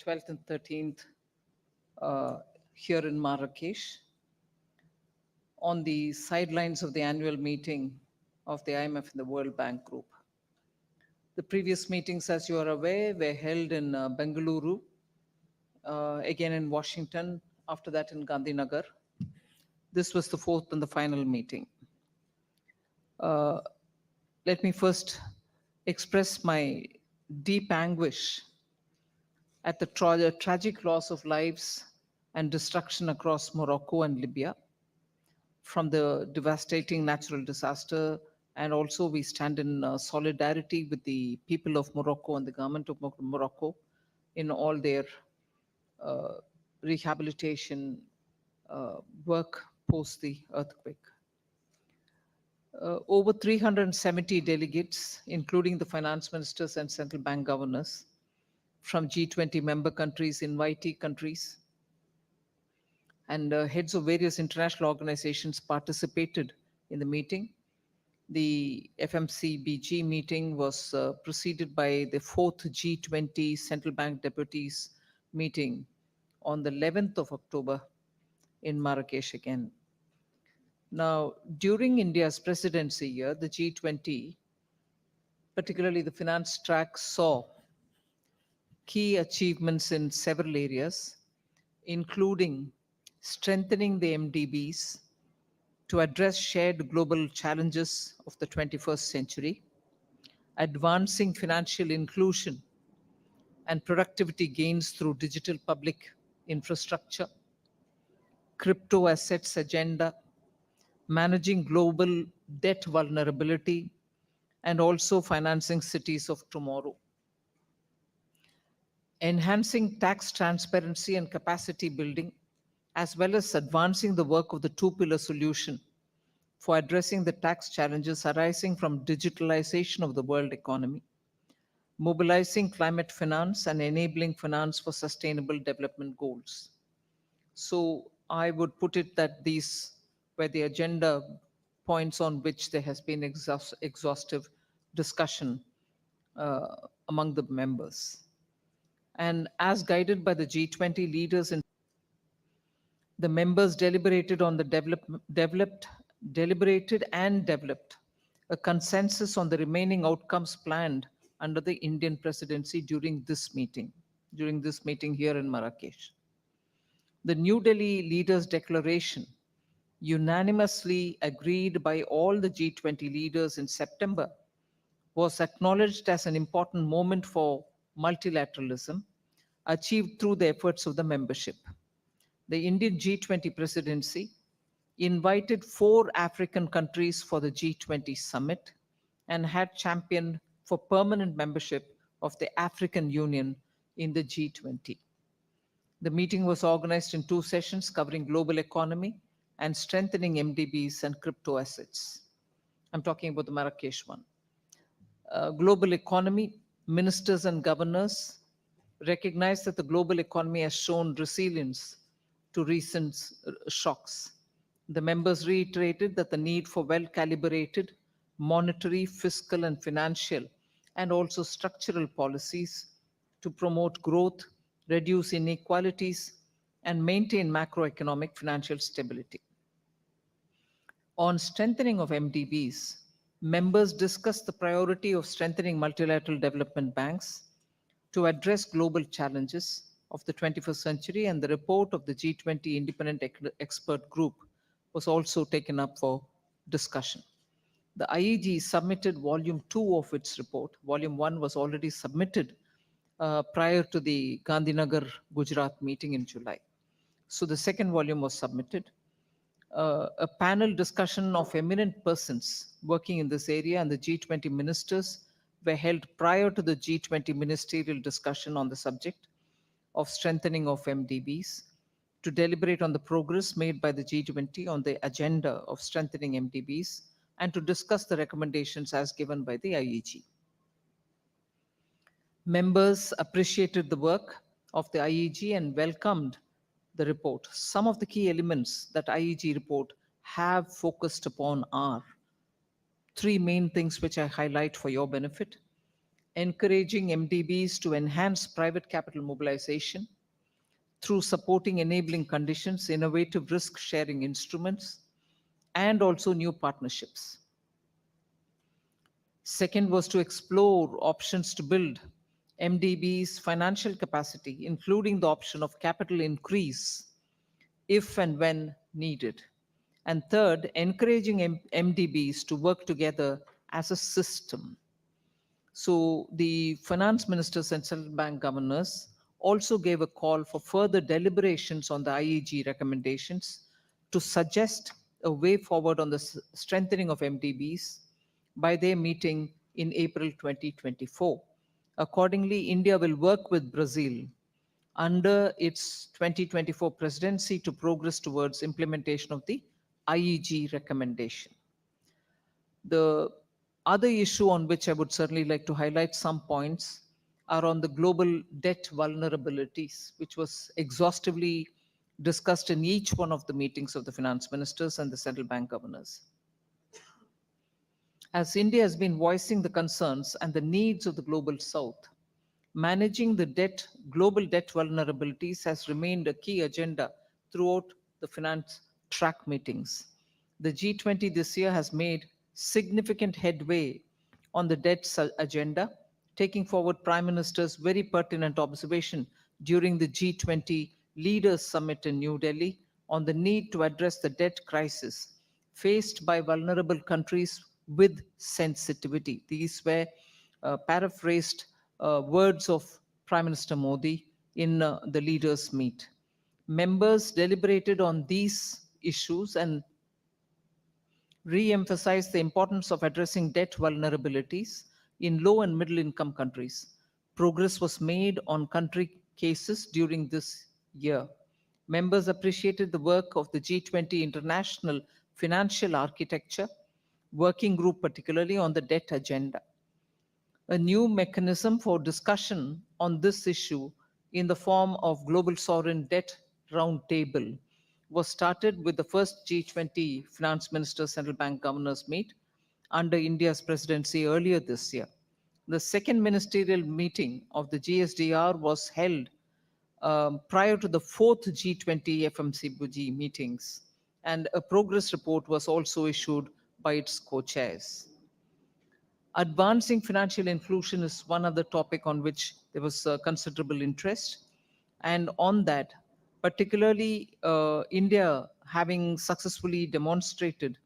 12th and 13th here in Marrakech on the sidelines of the annual meeting of the IMF and the World Bank Group. The previous meetings, as you are aware, were held in Bengaluru, again in Washington, after that in Gandhinagar. This was the fourth and the final meeting. Let me first express my deep anguish at the tragic loss of lives and destruction across Morocco and Libya from the devastating natural disaster. And also we stand in solidarity with the people of Morocco and the government of Morocco in all their rehabilitation work post the earthquake. Over 370 delegates, including the finance ministers and central bank governors from G20 member countries, invitee countries, and heads of various international organizations participated in the meeting. The FMCBG meeting was preceded by the fourth G20 central bank deputies meeting on the 11th of October in Marrakech again. Now, during India's presidency year, the G20, particularly the finance track, saw key achievements in several areas, including strengthening the MDBs to address shared global challenges of the 21st century, advancing financial inclusion and productivity gains through digital public infrastructure, crypto assets agenda, managing global debt vulnerability, and also financing cities of tomorrow. Enhancing tax transparency and capacity building, as well as advancing the work of the two-pillar solution for addressing the tax challenges arising from digitalization of the world economy, mobilizing climate finance and enabling finance for sustainable development goals. So I would put it that these were the agenda points on which there has been exhaustive discussion among the members. And as guided by the G20 leaders, the members deliberated developed a consensus on the remaining outcomes planned under the Indian presidency during this meeting here in Marrakech. The New Delhi leaders' declaration, unanimously agreed by all the G20 leaders in September, was acknowledged as an important moment for multilateralism, achieved through the efforts of the membership. The Indian G20 presidency invited 4 African countries for the G20 summit and had championed for permanent membership of the African Union in the G20. The meeting was organized in 2 sessions covering global economy and strengthening MDBs and crypto assets. I'm talking about the Marrakech one. Global economy, ministers and governors recognize that the global economy has shown resilience to recent shocks. The members reiterated that the need for well-calibrated monetary, fiscal, and financial, and also structural policies to promote growth, reduce inequalities, and maintain macroeconomic financial stability. On strengthening of MDBs, members discussed the priority of strengthening multilateral development banks to address global challenges of the 21st century, and the report of the G20 Independent Expert Group was also taken up for discussion. The IEG submitted Volume 2 of its report. Volume 1 was already submitted prior to the Gandhinagar, Gujarat meeting in July. So the second volume was submitted. A panel discussion of eminent persons working in this area and the G20 ministers were held prior to the G20 ministerial discussion on the subject of strengthening of MDBs to deliberate on the progress made by the G20 on the agenda of strengthening MDBs and to discuss the recommendations as given by the IEG. Members appreciated the work of the IEG and welcomed the report. Some of the key elements that IEG report have focused upon are 3 main things which I highlight for your benefit. encouraging MDBs to enhance private capital mobilization through supporting enabling conditions, innovative risk sharing instruments, and also new partnerships. Second was to explore options to build MDB's financial capacity, including the option of capital increase if and when needed. And third, encouraging MDBs to work together as a system. So the finance ministers and central bank governors also gave a call for further deliberations on the IEG recommendations to suggest a way forward on the strengthening of MDBs by their meeting in April 2024. Accordingly, India will work with Brazil under its 2024 presidency to progress towards implementation of the IEG recommendation. The other issue on which I would certainly like to highlight some points are on the global debt vulnerabilities, which was exhaustively discussed in each one of the meetings of the finance ministers and the central bank governors. As India has been voicing the concerns and the needs of the global south, managing the global debt vulnerabilities has remained a key agenda throughout the finance track meetings. The G20 this year has made significant headway on the debt agenda, taking forward Prime Minister's very pertinent observation during the G20 Leaders Summit in New Delhi on the need to address the debt crisis faced by vulnerable countries with sensitivity. These were paraphrased words of Prime Minister Modi in the leaders' meet. Members deliberated on these issues and re-emphasized the importance of addressing debt vulnerabilities in low and middle income countries. Progress was made on country cases during this year. Members appreciated the work of the G20 International Financial Architecture Working Group, particularly on the debt agenda. A new mechanism for discussion on this issue in the form of Global Sovereign Debt Roundtable was started with the first G20 Finance Ministers Central Bank Governors meet under India's presidency earlier this year. The second ministerial meeting of the GSDR was held prior to the fourth G20 FMCG meetings, and a progress report was also issued by its co-chairs. Advancing financial inclusion is one other topic on which there was considerable interest. And on that, particularly India having successfully demonstrated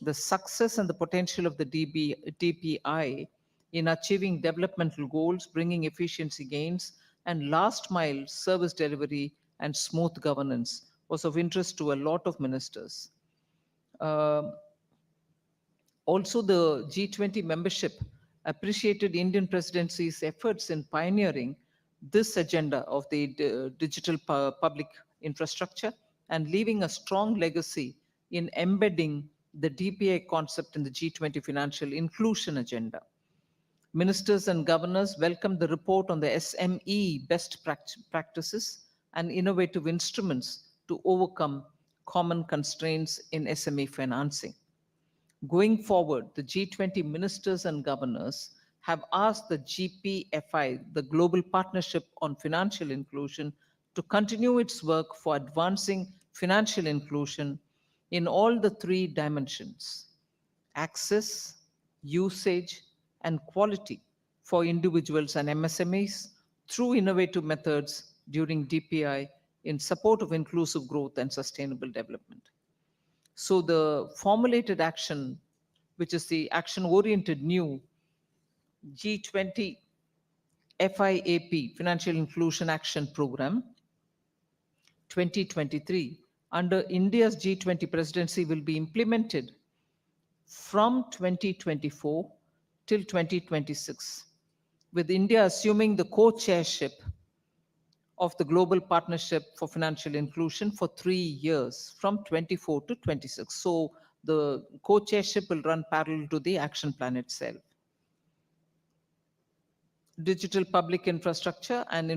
the success and the potential of the DPI in achieving developmental goals, bringing efficiency gains, and last mile service delivery and smooth governance was of interest to a lot of ministers. Uh, Also, the G20 membership appreciated Indian presidency's efforts in pioneering this agenda of the digital public infrastructure and leaving a strong legacy in embedding the DPI concept in the G20 financial inclusion agenda. Ministers and governors welcomed the report on the SME best practices and innovative instruments to overcome common constraints in SME financing. Going forward, the G20 ministers and governors have asked the GPFI, the Global Partnership on Financial Inclusion, to continue its work for advancing financial inclusion in all the three dimensions: access, usage, and quality for individuals and MSMEs through innovative methods during DPI in support of inclusive growth and sustainable development. So the formulated action, which is the action-oriented new G20 FIAP, Financial Inclusion Action Program 2023, under India's G20 presidency will be implemented from 2024 till 2026, with India assuming the co-chairship of the Global Partnership for Financial Inclusion for 3 years, from 24 to 26. So the co-chairship will run parallel to the action plan itself. Digital public infrastructure and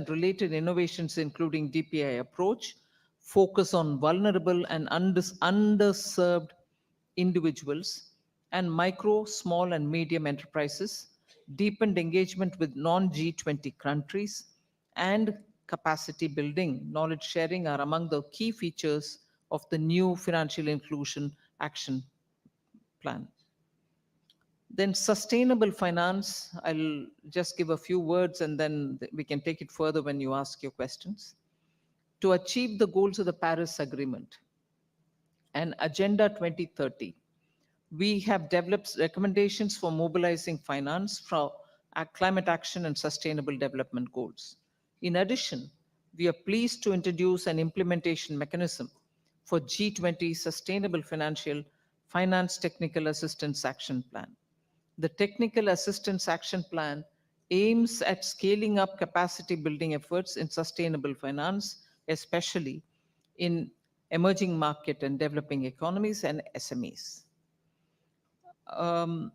related innovations, including DPI approach, focus on vulnerable and underserved individuals and micro, small, and medium enterprises deepened engagement with non-G20 countries, and capacity building, knowledge sharing are among the key features of the new Financial Inclusion Action Plan. Then sustainable finance, I'll just give a few words and then we can take it further when you ask your questions. To achieve the goals of the Paris Agreement and Agenda 2030, we have developed recommendations for mobilizing finance for climate action and sustainable development goals. In addition, we are pleased to introduce an implementation mechanism for G20 Sustainable Financial Finance Technical Assistance Action Plan. The Technical Assistance Action Plan aims at scaling up capacity building efforts in sustainable finance, especially in emerging market and developing economies and SMEs. Um,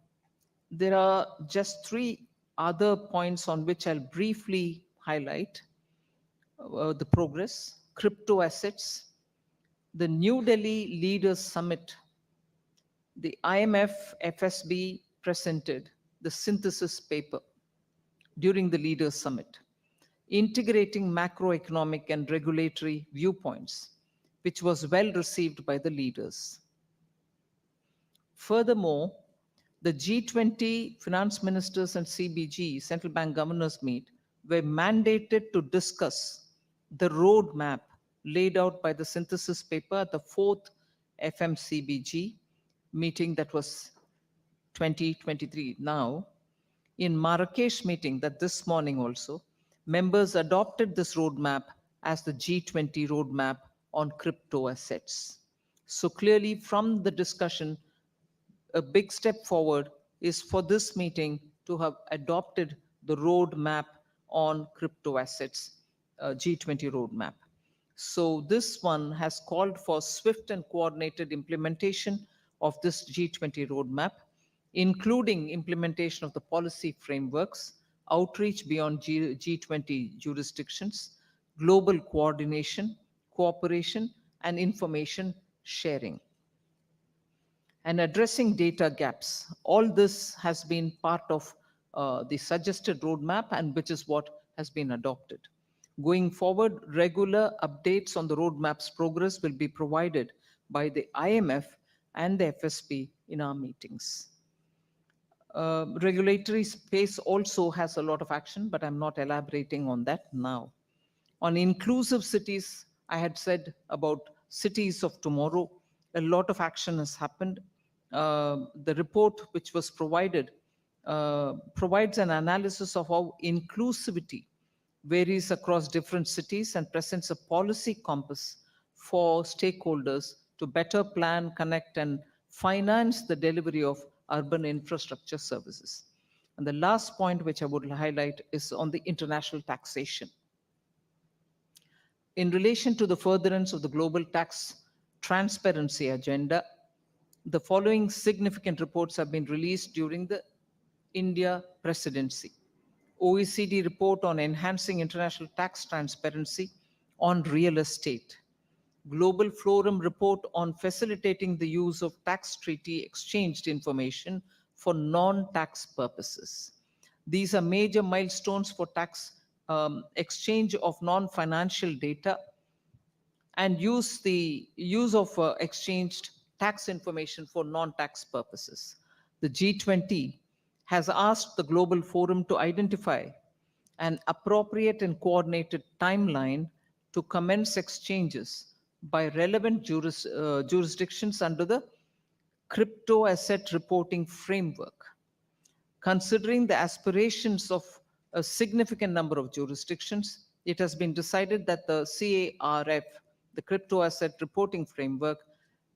there are just three other points on which I'll briefly highlight the progress. Crypto assets, the New Delhi Leaders Summit, the IMF FSB presented the synthesis paper during the Leaders Summit, integrating macroeconomic and regulatory viewpoints, which was well received by the leaders. Furthermore, the G20 finance ministers and CBG, central bank governors meet, were mandated to discuss the roadmap laid out by the synthesis paper at the fourth FMCBG meeting that was 2023 now. In Marrakech meeting that this morning also, members adopted this roadmap as the G20 roadmap on crypto assets. So clearly from the discussion, a big step forward is for this meeting to have adopted the roadmap on crypto assets, G20 roadmap. So this one has called for swift and coordinated implementation of this G20 roadmap, including implementation of the policy frameworks, outreach beyond G20 jurisdictions, global coordination, cooperation, and information sharing, and addressing data gaps. All this has been part of the suggested roadmap and which is what has been adopted. Going forward, regular updates on the roadmap's progress will be provided by the IMF and the FSB in our meetings. Regulatory space also has a lot of action, but I'm not elaborating on that now. On inclusive cities, I had said about cities of tomorrow, a lot of action has happened. The report which was provided provides an analysis of how inclusivity varies across different cities and presents a policy compass for stakeholders to better plan, connect, and finance the delivery of urban infrastructure services. And the last point which I would highlight is on the international taxation. In relation to the furtherance of the global tax transparency agenda, the following significant reports have been released during the India presidency. OECD report on enhancing international tax transparency on real estate. Global Forum report on facilitating the use of tax treaty exchanged information for non-tax purposes. These are major milestones for tax exchange of non-financial data and use of exchanged tax information for non-tax purposes. The G20 has asked the Global Forum to identify an appropriate and coordinated timeline to commence exchanges by relevant jurisdictions under the crypto asset reporting framework. Considering the aspirations of a significant number of jurisdictions, it has been decided that the CARF, the crypto asset reporting framework,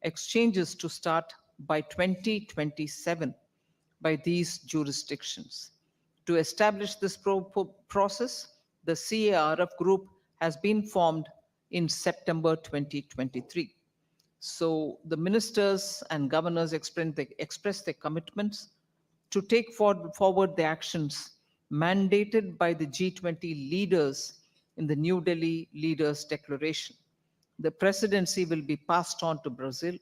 exchanges to start by 2027 by these jurisdictions. To establish this process, the CARF group has been formed in September 2023. So the ministers and governors expressed their commitments to take forward the actions mandated by the G20 leaders in the New Delhi Leaders Declaration. The presidency will be passed on to Brazil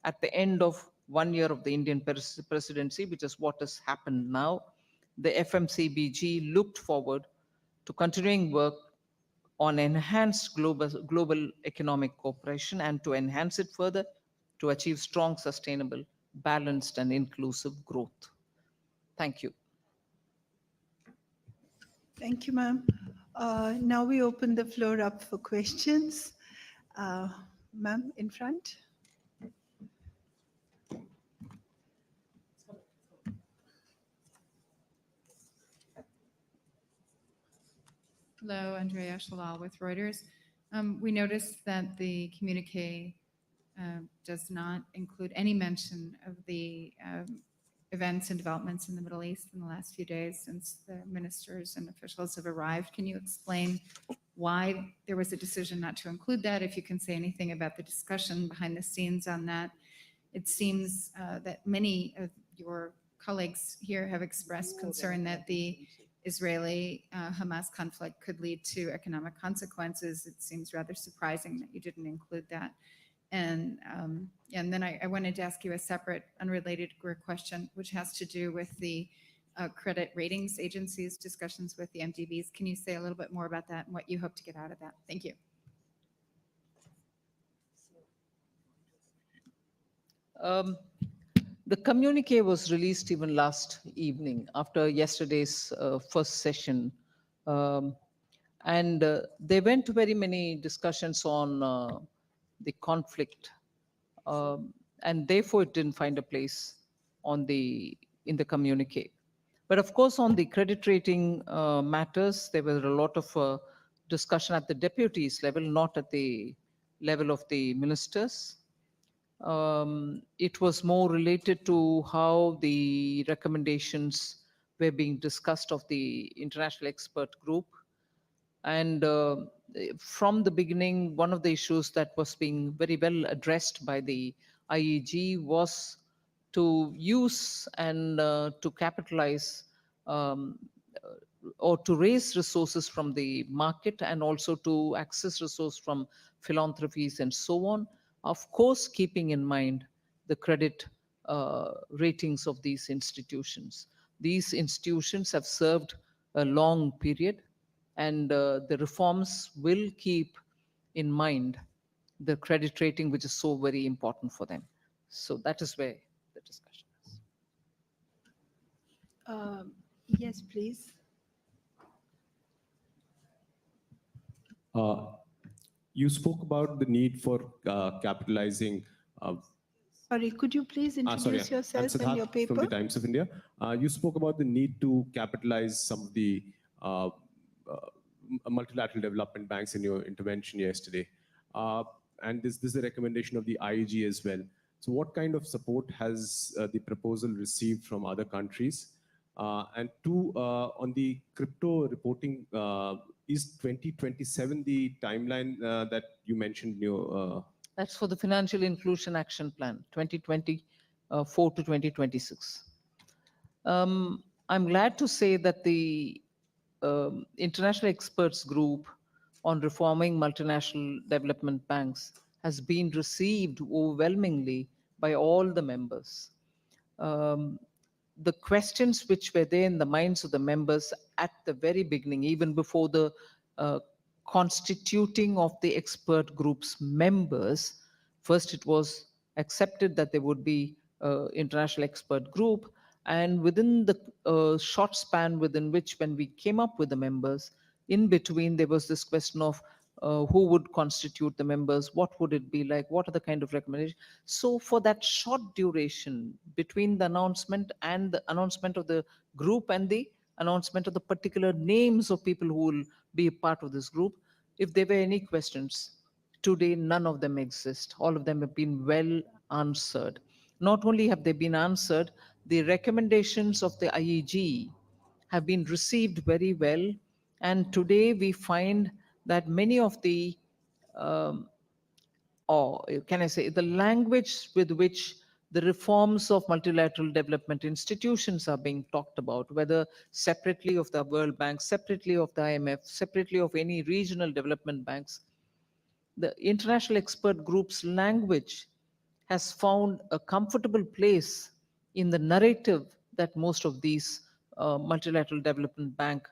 at the end of 1 year of the Indian presidency, which is what has happened now. the FMCBG looked forward to continuing work on enhanced global economic cooperation and to enhance it further to achieve strong, sustainable, balanced, and inclusive growth. Thank you. Thank you, ma'am. Now we open the floor up for questions. Ma'am, in front. Hello, Andrea Shalal with Reuters. We noticed that the communique does not include any mention of the events and developments in the Middle East in the last few days since the ministers and officials have arrived. Can you explain why there was a decision not to include that? If you can say anything about the discussion behind the scenes on that. It seems that many of your colleagues here have expressed concern that the Israeli-Hamas conflict could lead to economic consequences. It seems rather surprising that you didn't include that. And then I wanted to ask you a separate, unrelated question, which has to do with the credit ratings agencies' discussions with the MDBs. Can you say a little bit more about that and what you hope to get out of that? Thank you. The communique was released even last evening after yesterday's first session. They went to very many discussions on the conflict, and therefore it didn't find a place in the communique. But of course, on the credit rating matters, there was a lot of discussion at the deputies level, not at the level of the ministers. It was more related to how the recommendations were being discussed of the international expert group. And from the beginning, one of the issues that was being very well addressed by the IEG was to use and to capitalize or to raise resources from the market and also to access resources from philanthropies and so on, of course, keeping in mind the credit ratings of these institutions. These institutions have served a long period, and the reforms will keep in mind the credit rating, which is so very important for them. So that is where the discussion is. Yes, please. You spoke about the need for capitalizing. Sorry, could you please introduce yourself and your paper? From the Times of India. You spoke about the need to capitalize some of the multilateral development banks in your intervention yesterday. And this is a recommendation of the IEG as well. So what kind of support has the proposal received from other countries? And two, on the crypto reporting, is 2027 the timeline that you mentioned in your... That's for the Financial Inclusion Action Plan, 2024 to 2026. I'm glad to say that the International Experts Group on Reforming Multinational Development Banks has been received overwhelmingly by all the members. The questions which were there in the minds of the members at the very beginning, even before the constituting of the expert group's members, first it was accepted that there would be international expert group, and within the short span within which when we came up with the members, in between there was this question of who would constitute the members, what would it be like, what are the kind of recommendations. So for that short duration between the announcement and the announcement of the group and the announcement of the particular names of people who will be a part of this group, if there were any questions, today none of them exist. All of them have been well answered. Not only have they been answered, the recommendations of the IEG have been received very well. And today we find that many of the, or can I say, the language with which the reforms of multilateral development institutions are being talked about, whether separately of the World Bank, separately of the IMF, separately of any regional development banks, the international expert group's language has found a comfortable place in the narrative that most of these multilateral development bank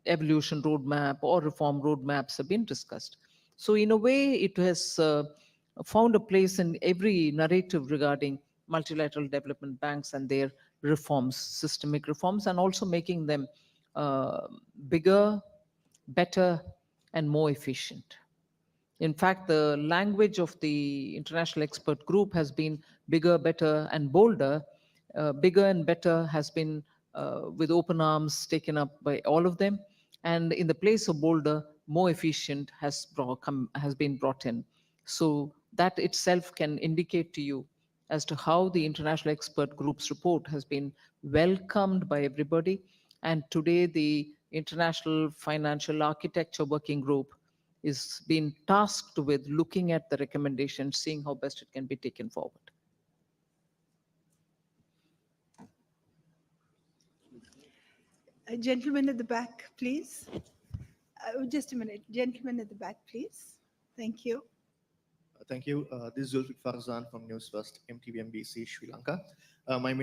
evolution roadmap or reform roadmaps have been discussed. So in a way, it has found a place in every narrative regarding multilateral development banks and their reforms, systemic reforms, and also making them bigger, better, and more efficient. In fact, the language of the international expert group has been bigger, better, and bolder. Bigger and better has been with open arms taken up by all of them. And in the place of bolder, more efficient has been brought in. So that itself can indicate to you as to how the international expert group's report has been welcomed by everybody. And today, the International Financial Architecture Working Group is being tasked with looking at the recommendations, seeing how best it can be taken forward. A gentleman at the back, please. Just a minute. Gentleman at the back, please. Thank you. Thank you. This is Zulfiq Farzan from News First, MTV-MBC, Sri Lanka. My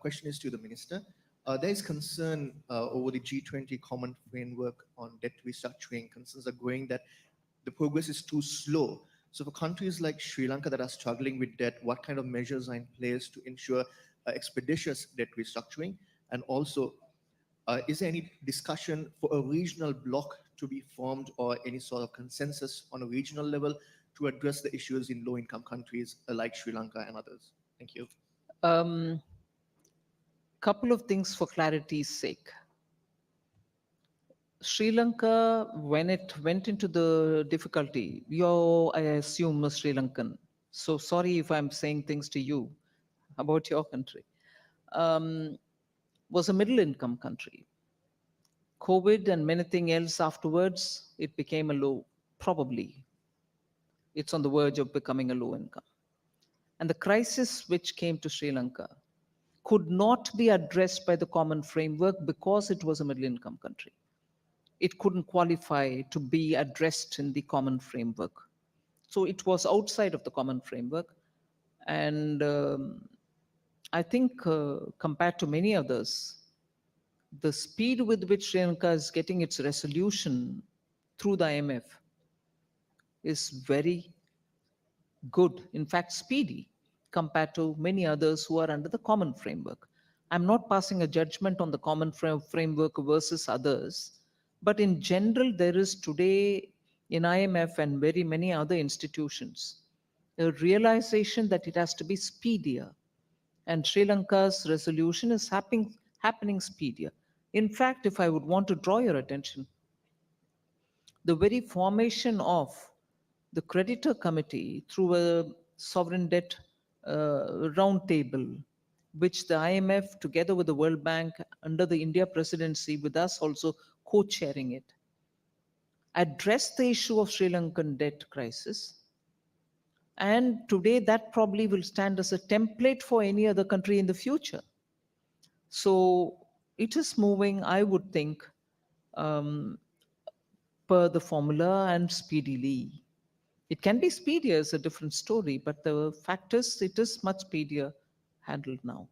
question is to the Minister. There is concern over the G20 common framework on debt restructuring. Concerns are growing that the progress is too slow. So for countries like Sri Lanka that are struggling with debt, what kind of measures are in place to ensure expeditious debt restructuring? And also, is there any discussion for a regional bloc to be formed or any sort of consensus on a regional level to address the issues in low-income countries like Sri Lanka and others? Thank you. Couple of things for clarity's sake. Sri Lanka, when it went into the difficulty, I assume, a Sri Lankan. So sorry if I'm saying things to you about your country. Was a middle income country. COVID and many things else afterwards, it became a low, probably. It's on the verge of becoming a low income. And the crisis which came to Sri Lanka could not be addressed by the common framework because it was a middle income country. It couldn't qualify to be addressed in the common framework. So it was outside of the common framework. And I think compared to many others, the speed with which Sri Lanka is getting its resolution through the IMF is very good, in fact, speedy compared to many others who are under the common framework. I'm not passing a judgment on the common framework versus others, but in general, there is today in IMF and very many other institutions a realization that it has to be speedier. And Sri Lanka's resolution is happening speedier. In fact, if I would want to draw your attention, the very formation of the creditor committee through a sovereign debt roundtable, which the IMF, together with the World Bank, under the India presidency, with us also co-chairing it, addressed the issue of Sri Lankan debt crisis. And today, that probably will stand as a template for any other country in the future. So it is moving, I would think, per the formula and speedily. It can be speedier, is a different story, but the fact is, it is much speedier handled now.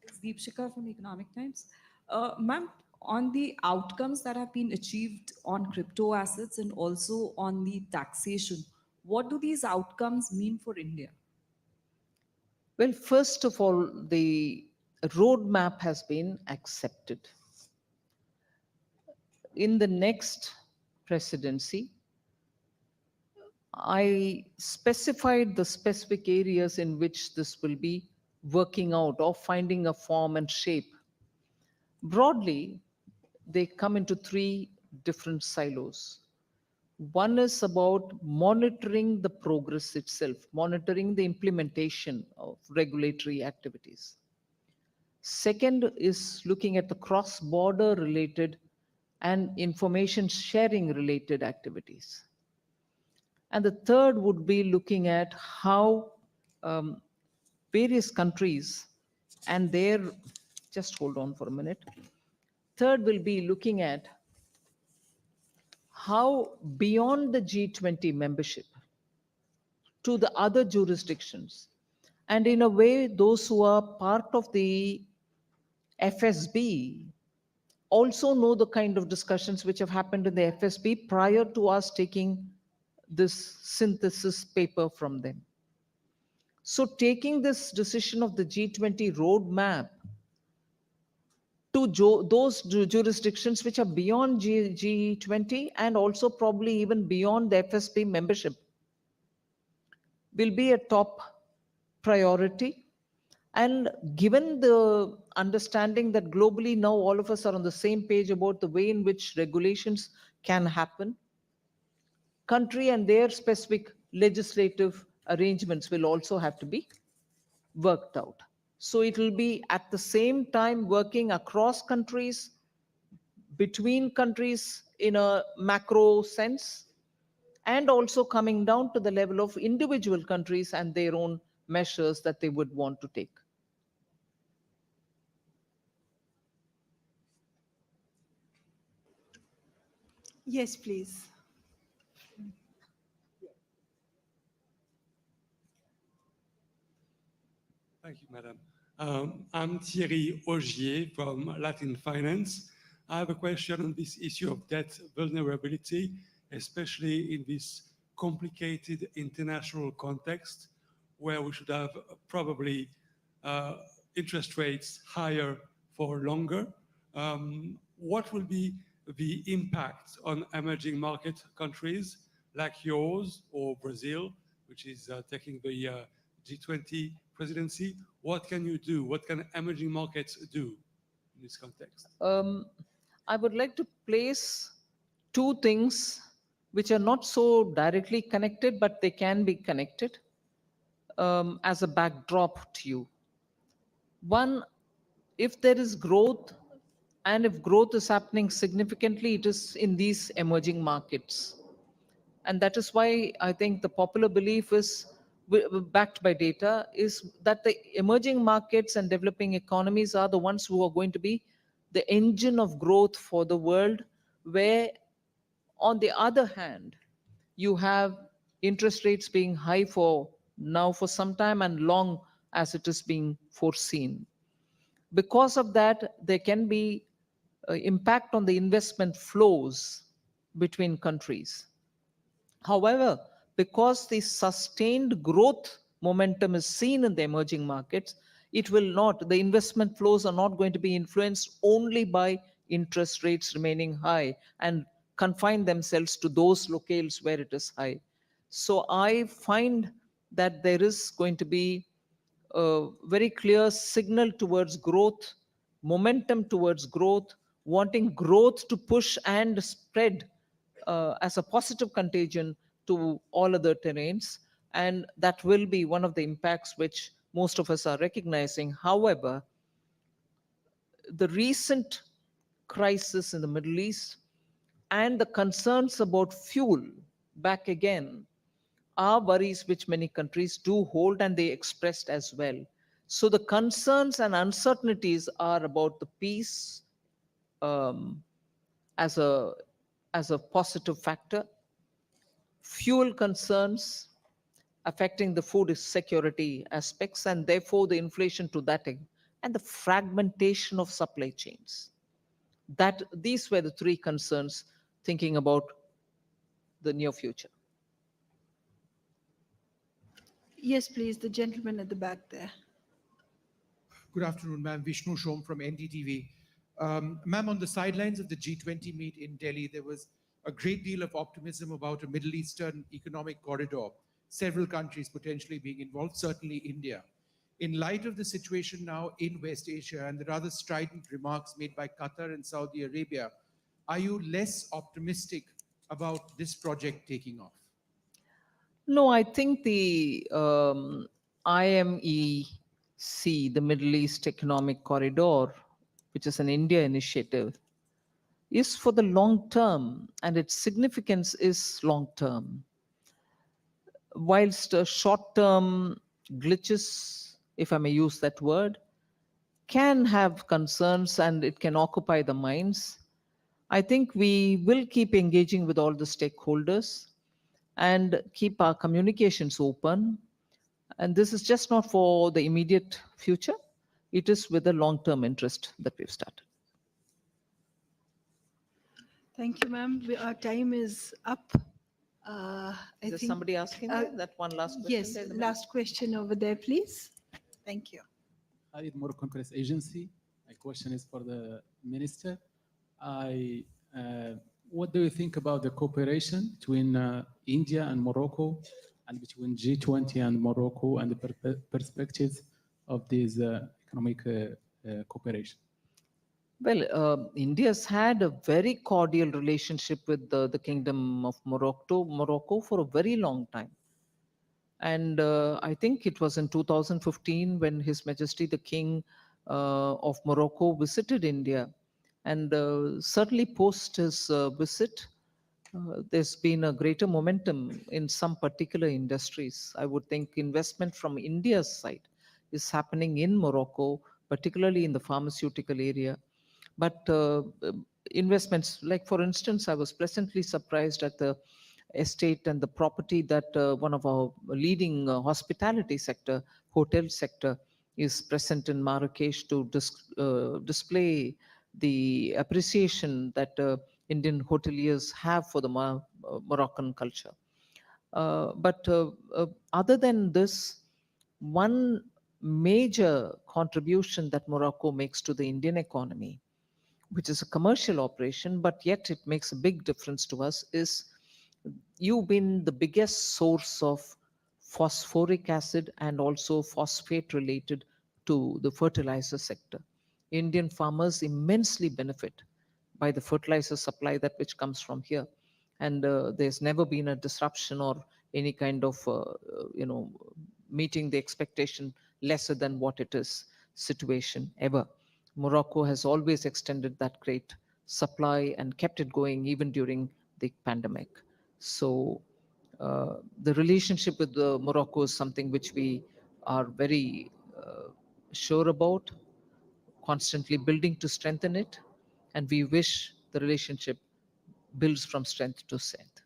It's Deepshika from Economic Times. Ma'am, on the outcomes that have been achieved on crypto assets and also on the taxation, what do these outcomes mean for India? Well, first of all, the roadmap has been accepted. In the next presidency, I specified the specific areas in which this will be working out or finding a form and shape. Broadly, they come into three different silos. One is about monitoring the progress itself, monitoring the implementation of regulatory activities. Second is looking at the cross-border related and information sharing related activities. And the third would be looking at how various countries and their, just hold on for a minute. Third will be looking at how beyond the G20 membership to the other jurisdictions, and in a way, those who are part of the FSB also know the kind of discussions which have happened in the FSB prior to us taking this synthesis paper from them. So taking this decision of the G20 roadmap to those jurisdictions which are beyond G20 and also probably even beyond the FSB membership will be a top priority. And given the understanding that globally now all of us are on the same page about the way in which regulations can happen, country and their specific legislative arrangements will also have to be worked out. So it will be at the same time working across countries, between countries in a macro sense, and also coming down to the level of individual countries and their own measures that they would want to take. Yes, please. Thank you, Madam. I'm Thierry Augier from Latin Finance. I have a question on this issue of debt vulnerability, especially in this complicated international context where we should have probably interest rates higher for longer. What will be the impact on emerging market countries like yours or Brazil, which is taking the G20 presidency? What can you do? What can emerging markets do in this context? I would like to place two things which are not so directly connected, but they can be connected as a backdrop to you. One, if there is growth, and if growth is happening significantly, it is in these emerging markets. And that is why I think the popular belief is, backed by data, is that the emerging markets and developing economies are the ones who are going to be the engine of growth for the world, where, on the other hand, you have interest rates being high for now for some time and long as it is being foreseen. Because of that, there can be impact on the investment flows between countries. However, because the sustained growth momentum is seen in the emerging markets, the investment flows are not going to be influenced only by interest rates remaining high and confine themselves to those locales where it is high. So I find that there is going to be a very clear signal towards growth, momentum towards growth, wanting growth to push and spread as a positive contagion to all other terrains. And that will be one of the impacts which most of us are recognizing. However, the recent crisis in the Middle East and the concerns about fuel back again are worries which many countries do hold, and they expressed as well. So the concerns and uncertainties are about the peace um, as a positive factor, fuel concerns affecting the food security aspects, and therefore the inflation to that end, and the fragmentation of supply chains. That these were the three concerns thinking about the near future. Yes, please. The gentleman at the back there. Good afternoon, ma'am. Vishnu Shom from NDTV. Ma'am, on the sidelines of the G20 meet in Delhi, there was a great deal of optimism about a Middle Eastern economic corridor, several countries potentially being involved, certainly India. In light of the situation now in West Asia and the rather strident remarks made by Qatar and Saudi Arabia, are you less optimistic about this project taking off? No, I think the IMEC, the Middle East Economic Corridor, which is an India initiative, is for the long term, and its significance is long term. Whilst short term glitches, if I may use that word, can have concerns and it can occupy the minds, I think we will keep engaging with all the stakeholders and keep our communications open. And this is just not for the immediate future, it is with a long-term interest that we've started. Thank you, ma'am. Our time is up. I Is there think, somebody asking uh, there? That one last question? yes, there in the middle? last question over there, please. Thank you. I Moroccan Press Agency. My question is for the minister. What do you think about the cooperation between India and Morocco, and between G20 and Morocco, and the perspectives of this economic cooperation? Well, India's had a very cordial relationship with the Kingdom of Morocco for a very long time. And I think it was in 2015 when His Majesty the King of Morocco visited India. And certainly post his visit, there's been a greater momentum in some particular industries. I would think investment from India's side is happening in Morocco, particularly in the pharmaceutical area. But investments, like for instance, I was pleasantly surprised at the estate and the property that one of our leading hospitality sector, hotel sector, is present in Marrakech to display the appreciation that Indian hoteliers have for the Moroccan culture. But other than this, one major contribution that Morocco makes to the Indian economy, which is a commercial operation, but yet it makes a big difference to us, is you've been the biggest source of phosphoric acid and also phosphate related to the fertilizer sector. Indian farmers immensely benefit by the fertilizer supply that which comes from here. And there's never been a disruption or any kind of, meeting the expectation lesser than what it is situation ever. Morocco has always extended that great supply and kept it going even during the pandemic. So the relationship with Morocco is something which we are very sure about, constantly building to strengthen it, and we wish the relationship builds from strength to strength.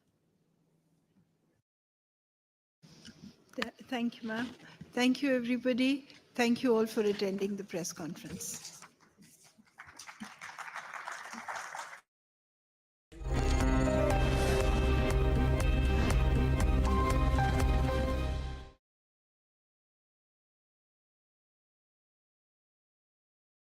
Thank you, ma'am. Thank you, everybody. Thank you all for attending the press conference.